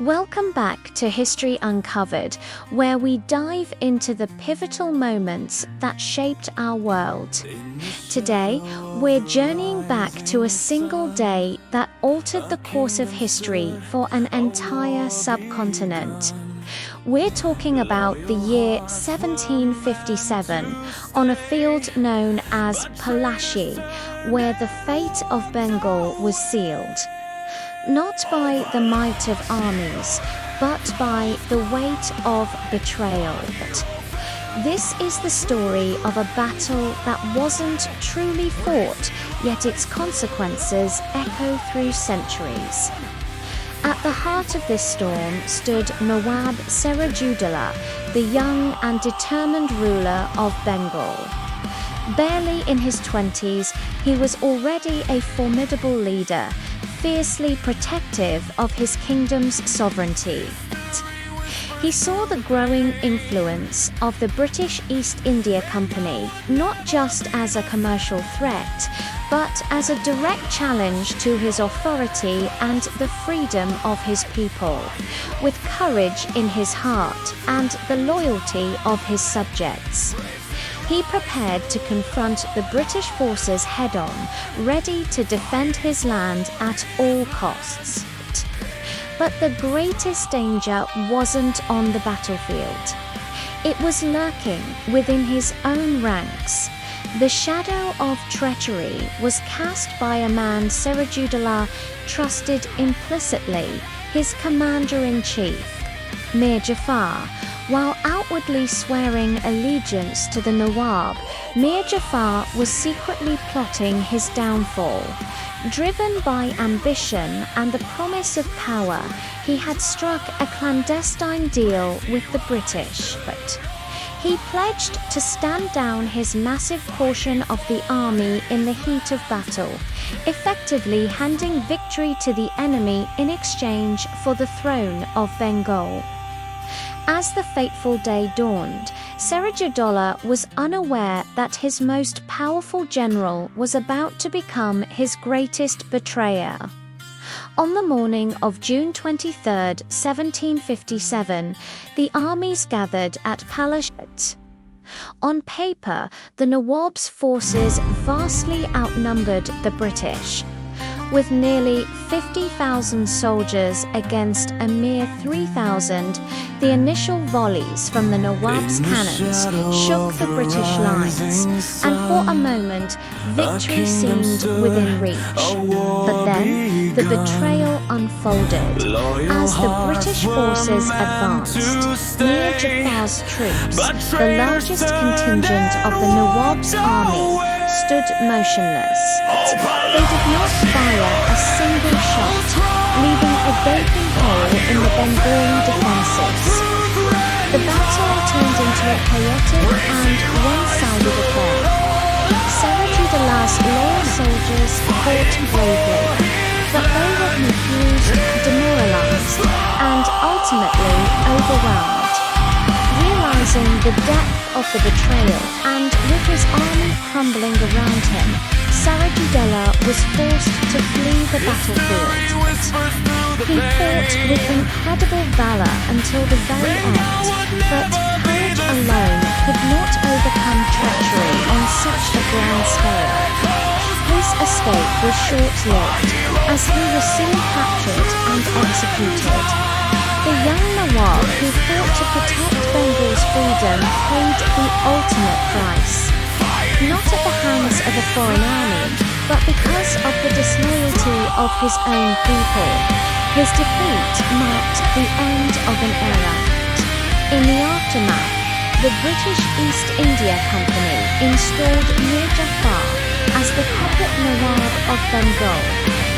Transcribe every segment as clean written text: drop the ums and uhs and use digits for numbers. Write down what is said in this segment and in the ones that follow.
Welcome back to History Uncovered, where we dive into the pivotal moments that shaped our world. Today, we're journeying back to a single day that altered the course of history for an entire subcontinent. We're talking about the year 1757 on a field known as Palashi, where the fate of Bengal was sealed. Not by the might of armies, but by the weight of betrayal. This is the story of a battle that wasn't truly fought, yet its consequences echo through centuries. At the heart of this storm stood Nawab Sirajuddaula, the young and determined ruler of Bengal. Barely in his 20s, he was already a formidable leader, fiercely protective of his kingdom's sovereignty. He saw the growing influence of the British East India Company not just as a commercial threat, but as a direct challenge to his authority and the freedom of his people, with courage in his heart and the loyalty of his subjects. He prepared to confront the British forces head-on, ready to defend his land at all costs. But the greatest danger wasn't on the battlefield. It was lurking within his own ranks. The shadow of treachery was cast by a man Sirajuddaula trusted implicitly, his commander-in-chief, Mir Jafar. While outwardly swearing allegiance to the Nawab, Mir Jafar was secretly plotting his downfall. Driven by ambition and the promise of power, he had struck a clandestine deal with the British. But he pledged to stand down his massive portion of the army in the heat of battle, effectively handing victory to the enemy in exchange for the throne of Bengal. As the fateful day dawned, Sirajuddaula was unaware that his most powerful general was about to become his greatest betrayer. On the morning of June 23, 1757, the armies gathered at Palashi. On paper, the Nawab's forces vastly outnumbered the British. With nearly 50,000 soldiers against a mere 3,000, the initial volleys from the Nawab's cannons shook the British lines, and for a moment, victory seemed within reach. But then, the betrayal unfolded. As the British forces advanced, Mir Jafar's troops, the largest contingent of the Nawab's army, stood motionless. They did not fire a single shot, leaving a gaping hole in the Bengali defences. The battle turned into a chaotic and one-sided affair. Sirajuddaula's loyal soldiers fought bravely, but they were confused, demoralised, and ultimately overwhelmed. Realising the depth of the betrayal, and with his army crumbling around him, Sirajuddaula was forced to flee the battlefield. He fought with incredible valour until the very end, but courage alone could not overcome treachery on such a grand scale. His escape was short-lived, as he was soon captured and executed. The young Nawab, who fought to protect Bengal's freedom, paid the ultimate price. Not at the hands of a foreign army, but because of the disloyalty of his own people. His defeat marked the end of an era. In the aftermath, the British East India Company installed Mir Jafar as the puppet Nawab of Bengal.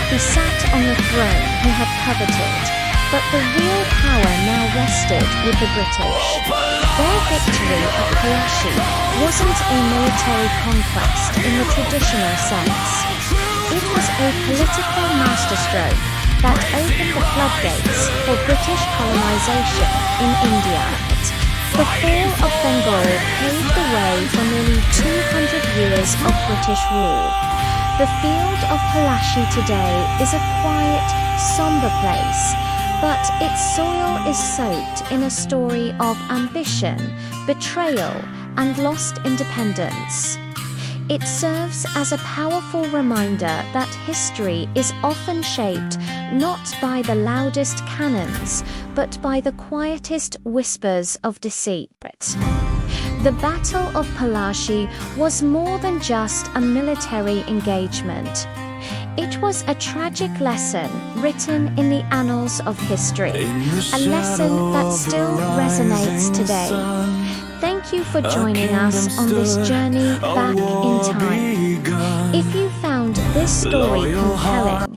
He sat on the throne he had coveted, but the real power now rested with the British. Their victory at Palashi wasn't a military conquest in the traditional sense. It was a political masterstroke that opened the floodgates for British colonization in India. The fall of Bengal paved the way for nearly 200 years of British rule. The field of Palashi today is a quiet, somber place, but its soil is soaked in a story of ambition, betrayal, and lost independence. It serves as a powerful reminder that history is often shaped not by the loudest cannons, but by the quietest whispers of deceit. The Battle of Palashi was more than just a military engagement. It was a tragic lesson written in the annals of history, a lesson that still resonates today. Thank you for joining us on this journey back in time. If you found this story compelling,